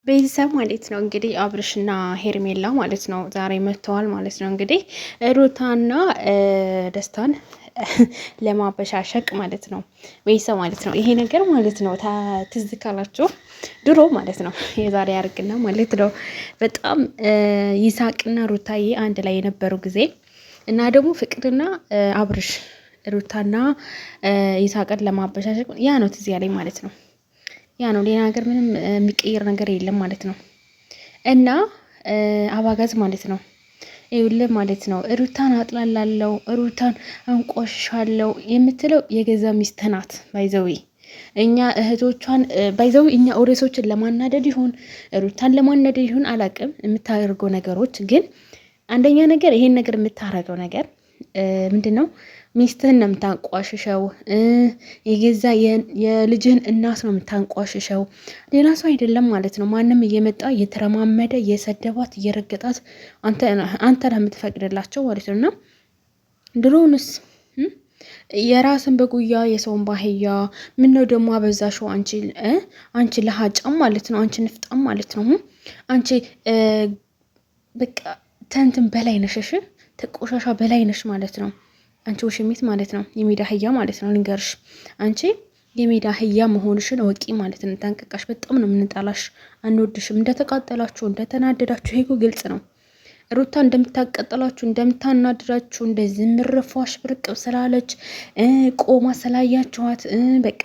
ቤተሰብ ማለት ነው እንግዲህ አብርሽና ሄርሜላ ማለት ነው ዛሬ መጥተዋል ማለት ነው። እንግዲህ ሩታና ደስታን ለማበሻሸቅ ማለት ነው ቤተሰብ ማለት ነው። ይሄ ነገር ማለት ነው ትዝ ካላችሁ ድሮ ማለት ነው የዛሬ ያርግና ማለት ነው በጣም ይሳቅና ሩታዬ አንድ ላይ የነበሩ ጊዜ እና ደግሞ ፍቅርና አብርሽ ሩታና ይሳቅን ለማበሻሸቅ ያ ነው ትዝ ያለኝ ማለት ነው። ያ ነው ሌላ ነገር ምንም የሚቀየር ነገር የለም ማለት ነው። እና አባጋዝ ማለት ነው ይኸውልህ ማለት ነው ሩታን አጥላላለው ሩታን አንቆሻለው የምትለው የገዛ ሚስት ናት። ባይዘዊ እኛ እህቶቿን ባይዘዊ እኛ ኦሬሶችን ለማናደድ ይሁን ሩታን ለማናደድ ይሁን አላቅም የምታደርገው ነገሮች ግን አንደኛ ነገር ይሄን ነገር የምታረገው ነገር ምንድን ነው? ሚስትህን ነው የምታንቋሽሸው። የገዛ የልጅህን እናት ነው የምታንቋሽሸው። ሌላ ሰው አይደለም ማለት ነው። ማንም እየመጣ እየተረማመደ እየሰደባት እየረገጣት አንተ ነህ የምትፈቅድላቸው ማለት ነው። እና ድሮውንስ የራስን በጉያ የሰውን ባህያ ምን ነው ደግሞ አበዛሽው? አንቺ ለሀጫም ማለት ነው። አንቺ ንፍጣም ማለት ነው። አንቺ በቃ ተንትን በላይ ነሽ፣ ተቆሻሻ በላይ ነሽ ማለት ነው። አንቺ ውሽሚት ማለት ነው። የሜዳ አህያ ማለት ነው። ልንገርሽ አንቺ የሜዳ አህያ መሆንሽን እወቂ ማለት ነው። ጠንቅቃሽ። በጣም ነው የምንጣላሽ፣ አንወድሽም። እንደተቃጠላችሁ እንደተናደዳችሁ ይሄ ግልጽ ነው። ሩታ እንደምታቀጥላችሁ እንደምታናድዳችሁ እንደዚህ ምርፏሽ ብርቅብ ስላለች ቆማ ስላያችኋት በቃ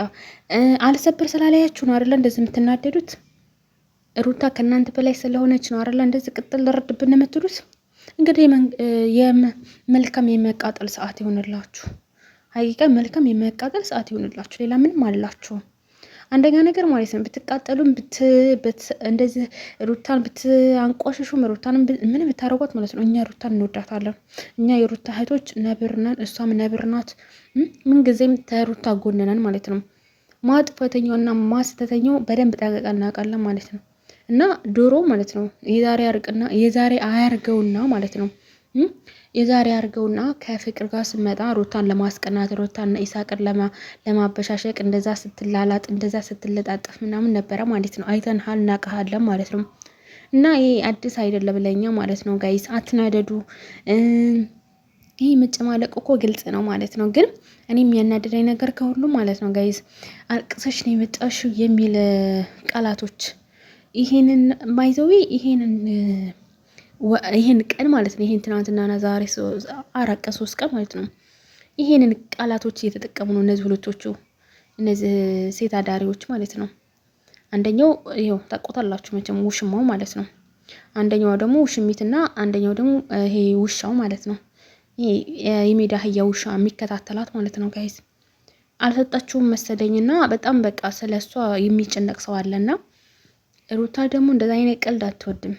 አልሰበር ስላላያችሁ ነው አይደለ እንደዚህ የምትናደዱት። ሩታ ከእናንተ በላይ ስለሆነች ነው አይደለ እንደዚህ ቅጥል ልረድብን የምትሉት። እንግዲህ መልካም የመቃጠል ሰዓት ይሆንላችሁ። ሀቂቃ መልካም የመቃጠል ሰዓት ይሆንላችሁ። ሌላ ምንም አላችሁ። አንደኛ ነገር ማለት ነው ብትቃጠሉም እንደዚህ ሩታን ብትአንቋሽሹም ሩታን ምን ብታረጓት ማለት ነው እኛ ሩታን እንወዳታለን። እኛ የሩታ እህቶች ነብርናን፣ እሷም ነብርናት። ምንጊዜም ተሩታ ጎንነን ማለት ነው። ማጥፈተኛውና ማስተተኛው በደንብ ጠንቅቀን እናውቃለን ማለት ነው። እና ዶሮ ማለት ነው የዛሬ አያርገውና ማለት ነው የዛሬ አርገውና ከፍቅር ጋር ስመጣ ሩታን ለማስቀናት ሩታን ኢሳቅን ለማበሻሸቅ እንደዛ ስትላላጥ እንደዛ ስትለጣጠፍ ምናምን ነበረ ማለት ነው። አይተንሃል፣ እናቀሃለን ማለት ነው። እና ይሄ አዲስ አይደለም ለኛ ማለት ነው። ጋይስ አትናደዱ። ይሄ መጨማለቅ እኮ ግልጽ ነው ማለት ነው። ግን እኔም ያናደደኝ ነገር ከሁሉ ማለት ነው ጋይስ አልቅሰሽ ነው የመጣሽው የሚል ቃላቶች ይሄንን ባይዘዊ ይሄን ቀን ማለት ነው ይሄን ትናንትናና ዛሬ 4 ቀን 3 ቀን ማለት ነው ይሄንን ቃላቶች እየተጠቀሙ ነው እነዚህ ሁለቶቹ እነዚህ ሴት አዳሪዎች ማለት ነው። አንደኛው ይሄው ታቆታላችሁ መቼም ውሽማው ማለት ነው። አንደኛው ደግሞ ውሽሚትና አንደኛው ደግሞ ይሄ ውሻው ማለት ነው። ይሄ የሜዳ አህያ ውሻ የሚከታተላት ማለት ነው። ጋይስ አልሰጣችሁም መሰለኝና በጣም በቃ ስለሷ የሚጨነቅ ሰው አለና ሩታ ደግሞ እንደዛ አይነት ቀልድ አትወድም።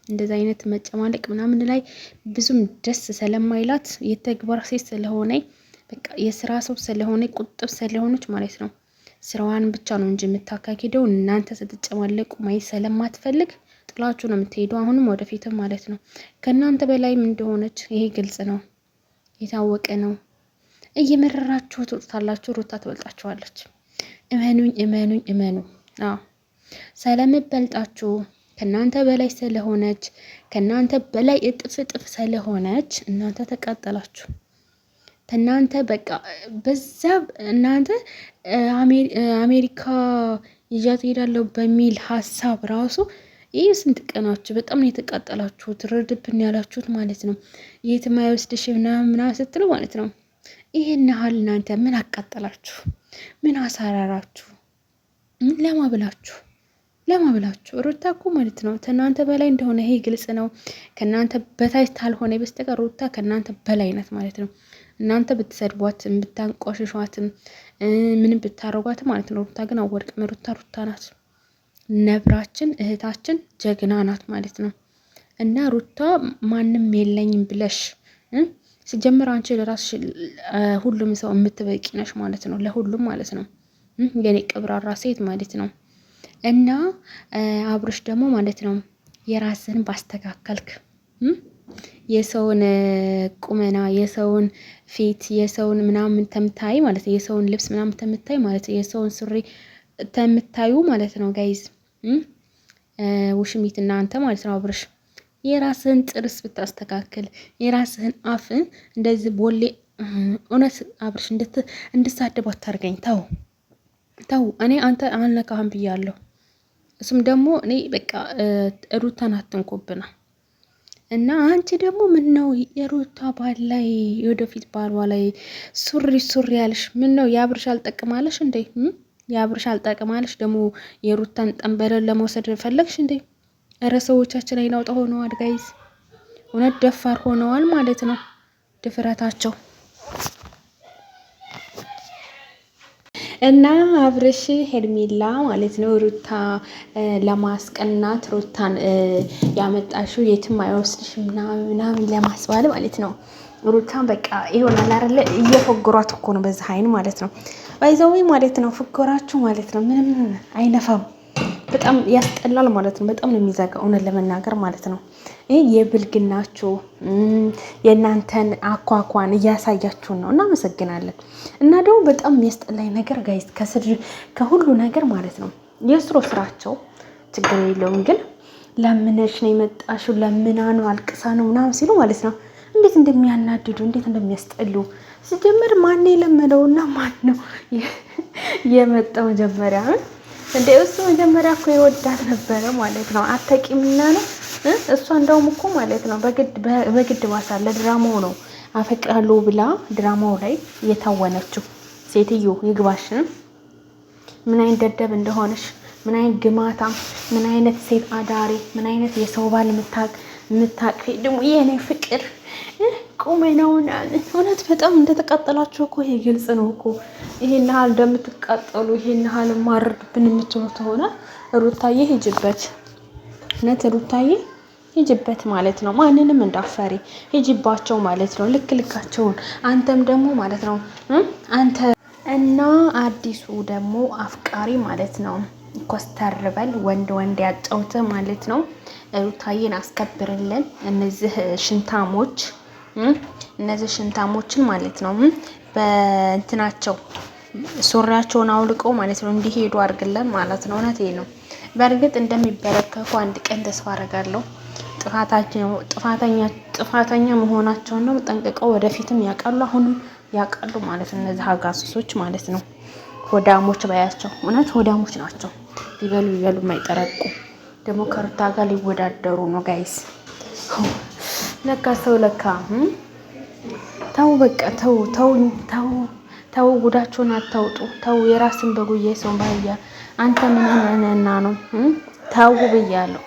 እንደዛ አይነት መጨማለቅ ምናምን ላይ ብዙም ደስ ስለማይላት የተግባር ሴት ስለሆነ በቃ የስራ ሰው ስለሆነ ቁጥብ ስለሆነች ማለት ነው ስራዋን ብቻ ነው እንጂ የምታካሂደው እናንተ ስትጨማለቁ ማየት ስለማትፈልግ ጥላችሁ ነው የምትሄደው። አሁንም ወደፊትም ማለት ነው ከእናንተ በላይም እንደሆነች ይሄ ግልጽ ነው፣ የታወቀ ነው። እየመረራችሁ ትወጣላችሁ። ሩታ ትበልጣችኋለች። እመኑኝ እመኑኝ እመኑ። አዎ ስለምትበልጣችሁ ከእናንተ በላይ ስለሆነች ከእናንተ በላይ እጥፍ ስለሆነች እናንተ ተቃጠላችሁ። እናንተ በቃ በዛ እናንተ አሜሪካ ይዣት ሄዳለሁ በሚል ሀሳብ ራሱ ይህ ስንት ቀናችሁ በጣም ነው የተቃጠላችሁት፣ ረድብን ያላችሁት ማለት ነው። የትም አይወስድሽ ምናምን ስትሉ ማለት ነው። ይሄን ያህል እናንተ ምን አቃጠላችሁ? ምን አሳራራችሁ? ለማብላችሁ ሩታ እኮ ማለት ነው ከእናንተ በላይ እንደሆነ ይሄ ግልጽ ነው። ከእናንተ በታች ታልሆነ በስተቀር ሩታ ከእናንተ በላይ ናት ማለት ነው። እናንተ ብትሰድቧትም ብታንቋሽሿትም ምንም ብታረጓት ማለት ነው ሩታ ግን አወድቅም። ሩታ ናት፣ ነብራችን፣ እህታችን፣ ጀግና ናት ማለት ነው። እና ሩታ ማንም የለኝም ብለሽ ሲጀምር አንቺ ለራስሽ ሁሉም ሰው የምትበቂ ነሽ ማለት ነው። ለሁሉም ማለት ነው። የኔ ቀብራራ ሴት ማለት ነው። እና አብርሽ ደግሞ ማለት ነው የራስን ባስተካከልክ የሰውን ቁመና የሰውን ፊት የሰውን ምናምን ተምታይ ማለት ነው የሰውን ልብስ ምናምን ተምታይ ማለት ነው የሰውን ሱሪ ተምታዩ ማለት ነው ጋይዝ ውሽሚት እናንተ ማለት ነው አብርሽ የራስህን ጥርስ ብታስተካክል የራስህን አፍ እንደዚህ ቦሌ እውነት አብርሽ እንድሳደብ አታርገኝ። ተው እኔ አንተ አልነካህም ብያለሁ። እሱም ደግሞ እኔ በቃ ሩታን አትንኩብና እና አንቺ ደግሞ ምን ነው የሩታ ባል ላይ የወደፊት ባሏ ላይ ሱሪ ያልሽ ምን ነው የአብርሽ አልጠቅማለሽ እንዴ? የአብርሽ አልጠቅማለሽ ደግሞ የሩታን ጠንበለን ለመውሰድ ፈለግሽ እንዴ? እረ ሰዎቻችን አይናውጣ ሆነዋል ጋይዝ፣ እውነት ደፋር ሆነዋል ማለት ነው ድፍረታቸው። እና አብርሽ ሄርሜላ ማለት ነው ሩታ ለማስቀናት ሩታን ያመጣሽው የትም አይወስድሽ ምናምን ለማስባል ማለት ነው። ሩታን በቃ ይሆናል አይደለ እየፎገሯት እኮ ነው በዛ አይን ማለት ነው። ባይዘው ማለት ነው ፍጎራችሁ ማለት ነው ምንም አይነፋም። በጣም ያስጠላል ማለት ነው። በጣም ነው የሚዘጋው እውነት ለመናገር ማለት ነው። ይህ የብልግናችሁ የእናንተን አኳኳን እያሳያችሁን ነው። እናመሰግናለን። እና ደግሞ በጣም የሚያስጠላኝ ነገር ጋይዝ ከሁሉ ነገር ማለት ነው የስሮ ስራቸው ችግር የለውም ግን ለምነሽ ነው የመጣሽው ለምና ነው አልቅሳ ነው ምናምን ሲሉ ማለት ነው እንዴት እንደሚያናድዱ እንዴት እንደሚያስጠሉ። ሲጀምር ማን የለመደውና ማን ነው የመጣው መጀመሪያ እንደ እሱ መጀመሪያ እኮ ይወዳት ነበረ ማለት ነው። አተቂምና ነው እሷ እንደውም እኮ ማለት ነው በግድ ማሳለ ድራማው ነው አፈቅራለሁ ብላ ድራማው ላይ የታወነችው ሴትዮ ይግባሽን። ምን አይነት ደደብ እንደሆነሽ፣ ምን አይነት ግማታ፣ ምን አይነት ሴት አዳሪ፣ ምን አይነት የሰው ባል የምታቅፊ ደግሞ የኔ ፍቅር ቁመናውን እውነት በጣም እንደተቃጠላችሁ እኮ ይሄ ግልጽ ነው እኮ። ይሄን ያህል እንደምትቃጠሉ ይሄን ያህል ማርድብን የምትሉት ሆነ ሩታዬ ሂጅበት፣ እውነት ሩታዬ ሂጅበት ማለት ነው። ማንንም እንዳፈሪ ሂጅባቸው ማለት ነው። ልካቸውን አንተም ደግሞ ማለት ነው አንተ እና አዲሱ ደግሞ አፍቃሪ ማለት ነው ኮስተር በል ወንድ ያጫውተ ማለት ነው። ሩታዬን አስከብርልን። እነዚህ ሽንታሞችን ማለት ነው በእንትናቸው ሱሪያቸውን አውልቀው ማለት ነው እንዲሄዱ አድርግለን ማለት ነው። እውነት ነው። በእርግጥ እንደሚበረከኩ አንድ ቀን ተስፋ አደርጋለሁ። ጥፋተኛ መሆናቸውን ነው ጠንቅቀው ወደፊትም ያውቃሉ፣ አሁንም ያውቃሉ ማለት ነው። እነዚህ አጋስሶች ማለት ነው ሆዳሞች ባያቸው፣ እውነት ሆዳሞች ናቸው። ሊበሉ የማይጠረቁ ደግሞ ከሩታ ጋር ሊወዳደሩ ነው ጋይስ። ለካ ሰው ተው በቃ ተው ጉዳቸውን አታውጡ። ተው የራስን በጉያ ሰው ባህያ አንተ ምን ነህና ነው ተው ብያለሁ።